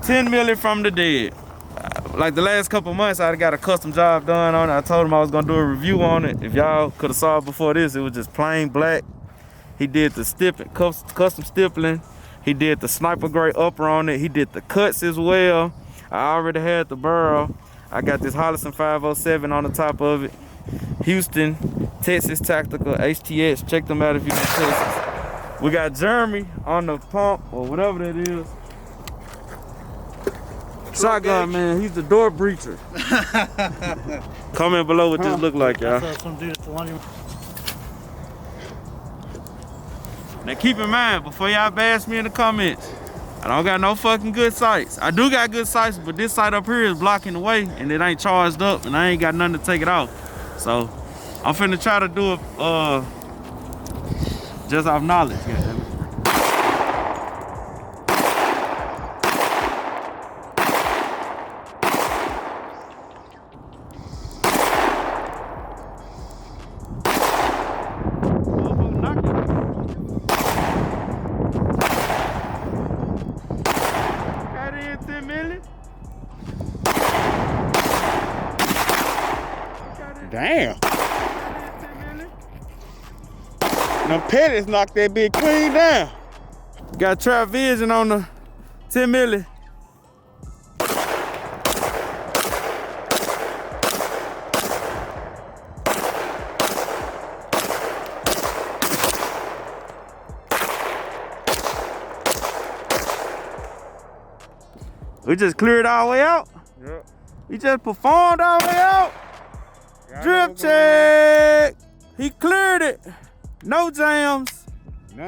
10 million from the dead. Like the last couple months, I got a custom job done on it. I told him I was gonna do a review on it. If y'all could have saw it before this, it was just plain black. He did the custom stippling. He did the sniper gray upper on it. He did the cuts as well. I already had the burl. I got this Hollison 507 on the top of it. Houston, Texas Tactical, HTX. Check them out if you're in Texas. We got Jeremy on the pump or whatever that is. Shotgun man, he's the door breacher. Comment below what this look like, y'all. Now keep in mind, before y'all bash me in the comments, I don't got no fucking good sights. I do got good sights, but this sight up here is blocking the way and it ain't charged up and I ain't got nothing to take it off. So I'm finna try to do it just off knowledge, goddammit. Damn. Them pellets knocked that bitch clean down. Got trap vision on the 10 milli. We just cleared all the way out. Yep. We just performed all the way out. Drip check. He cleared it. No jams.